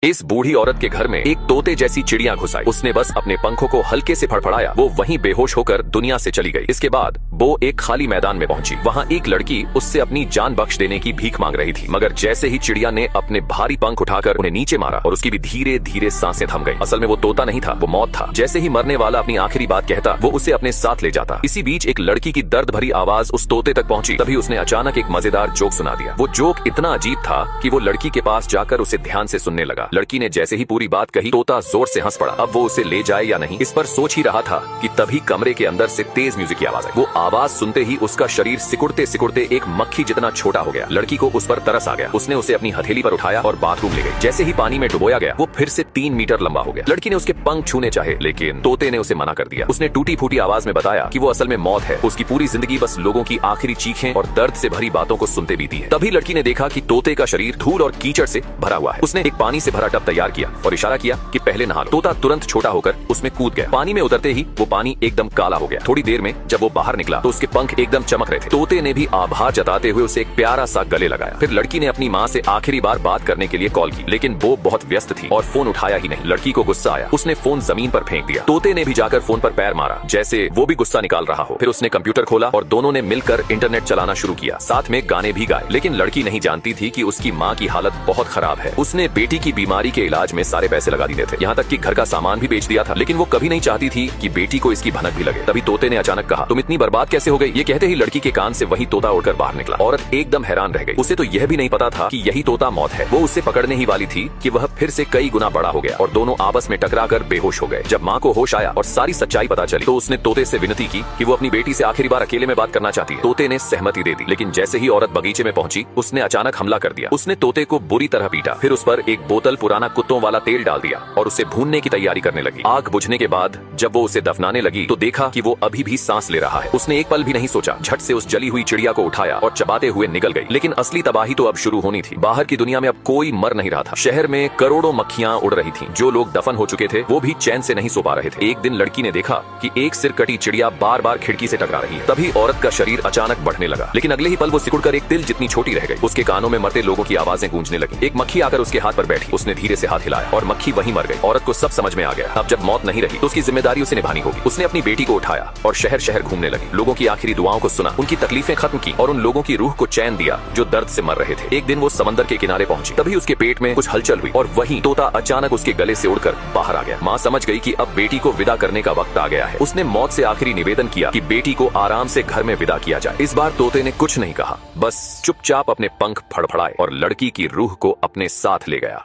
इस बूढ़ी औरत के घर में एक तोते जैसी चिड़िया घुस आई। उसने बस अपने पंखों को हल्के से फड़फड़ाया, वो वहीं बेहोश होकर दुनिया से चली गई। इसके बाद वो एक खाली मैदान में पहुंची। वहां एक लड़की उससे अपनी जान बख्श देने की भीख मांग रही थी, मगर जैसे ही चिड़िया ने अपने भारी पंख उठाकर उन्हें नीचे मारा और उसकी भी धीरे धीरे सांसें थम गई। असल में वो तोता नहीं था, वो मौत था। जैसे ही मरने वाला अपनी आखिरी बात कहता, वो उसे अपने साथ ले जाता। इसी बीच एक लड़की की दर्द भरी आवाज उस तोते तक पहुंची। तभी उसने अचानक एक मजेदार जोक सुना दिया। वो जोक इतना अजीब था कि वो लड़की के पास जाकर उसे ध्यान से सुनने लगा। लड़की ने जैसे ही पूरी बात कही, तोता जोर से हंस पड़ा। अब वो उसे ले जाए या नहीं, इस पर सोच ही रहा था कि तभी कमरे के अंदर से तेज म्यूजिक की आवाज आई। वो आवाज सुनते ही उसका शरीर सिकुड़ते सिकुड़ते एक मक्खी जितना छोटा हो गया। लड़की को उस पर तरस आ गया। उसने उसे अपनी हथेली पर उठाया और बाथरूम ले गई। जैसे ही पानी में डुबोया गया, वो फिर से 3 मीटर लंबा हो गया। लड़की ने उसके पंख छूने चाहे, लेकिन तोते ने उसे मना कर दिया। उसने टूटी फूटी आवाज में बताया कि वो असल में मौत है। उसकी पूरी जिंदगी बस लोगों की आखिरी चीखें और दर्द से भरी बातों को सुनते बीती है। तभी लड़की ने देखा कि तोते का शरीर धूल और कीचड़ से भरा हुआ है। उसने एक पानी से भरा टब तैयार किया और इशारा किया कि पहले नहा लो। तोता तुरंत छोटा होकर उसमें कूद गया। पानी में उतरते ही वो पानी एकदम काला हो गया। थोड़ी देर में जब वो बाहर निकला तो उसके पंख एकदम चमक रहे थे। तोते ने भी आभार जताते हुए उसे एक प्यारा सा गले लगाया। फिर लड़की ने अपनी माँ से आखिरी बार बात करने के लिए कॉल की, लेकिन वो बहुत व्यस्त थी और फोन उठाया ही नहीं। लड़की को गुस्सा आया, उसने फोन जमीन पर फेंक दिया। तोते ने भी जाकर फोन पर पैर मारा, जैसे वो भी गुस्सा निकाल रहा हो। फिर उसने कंप्यूटर खोला और दोनों ने मिलकर इंटरनेट चलाना शुरू किया। साथ में गाने भी गाए। लेकिन लड़की नहीं जानती थी कि उसकी माँ की हालत बहुत खराब है। उसने बेटी की बीमारी के इलाज में सारे पैसे लगा दिए थे, यहाँ तक कि घर का सामान भी बेच दिया था। लेकिन वो कभी नहीं चाहती थी कि बेटी को इसकी भनक भी लगे। तभी तोते ने अचानक कहा, तुम इतनी बर्बाद कैसे हो गई? ये कहते ही लड़की के कान से वही तोता उड़कर बाहर निकला। औरत एकदम हैरान रह गई। उसे तो यह भी नहीं पता था कि यही तोता मौत है। वो उसे पकड़ने ही वाली थी कि वह फिर से कई गुना बड़ा हो गया और दोनों आपस में टकराकर बेहोश हो गए। जब माँ को होश आया और सारी सच्चाई पता चली तो उसने तोते से विनती की कि वो अपनी बेटी से आखिरी बार अकेले में बात करना चाहती है। तोते ने सहमति दे दी, लेकिन जैसे ही औरत बगीचे में पहुंची, उसने अचानक हमला कर दिया। उसने तोते को बुरी तरह पीटा, फिर उस पर एक बोतल पुराना कुत्तों वाला तेल डाल दिया और उसे भूनने की तैयारी करने लगी। आग बुझने के बाद जब वो उसे दफनाने लगी तो देखा कि वो अभी भी सांस ले रहा है। उसने एक पल भी नहीं सोचा, झट से उस जली हुई चिड़िया को उठाया और चबाते हुए निकल गई। लेकिन असली तबाही तो अब शुरू होनी थी। बाहर की दुनिया में अब कोई मर नहीं रहा था। शहर में करोड़ों मक्खियां उड़ रही थीं। जो लोग दफन हो चुके थे वो भी चैन से नहीं सो पा रहे थे। एक दिन लड़की ने देखा कि एक सिर कटी चिड़िया बार बार खिड़की से टकरा रही है। तभी औरत का शरीर अचानक बढ़ने लगा, लेकिन अगले ही पल वो सिकुड़कर एक तिल जितनी छोटी रह गई। उसके कानों में मरते लोगों की आवाजें गूंजने लगी। एक मक्खी आकर उसके हाथ पर बैठी। उसने धीरे से हाथ हिलाया और मक्खी वहीं मर गई। औरत को सब समझ में आ गया। अब जब मौत नहीं रही तो उसकी जिम्मेदारी उसे निभानी होगी। उसने अपनी बेटी को उठाया और शहर शहर घूमने लगी। लोगों की आखिरी दुआओं को सुना, उनकी तकलीफें खत्म की और उन लोगों की रूह को चैन दिया जो दर्द से मर रहे थे। एक दिन वो समंदर के किनारे पहुंची। तभी उसके पेट में कुछ हलचल हुई और वहीं तोता अचानक उसके गले से उड़कर बाहर आ गया। माँ समझ गई कि अब बेटी को विदा करने का वक्त आ गया है। उसने मौत से आखिरी निवेदन किया कि बेटी को आराम से घर में विदा किया जाए। इस बार तोते ने कुछ नहीं कहा, बस चुपचाप अपने पंख फड़फड़ाए और लड़की की रूह को अपने साथ ले गया।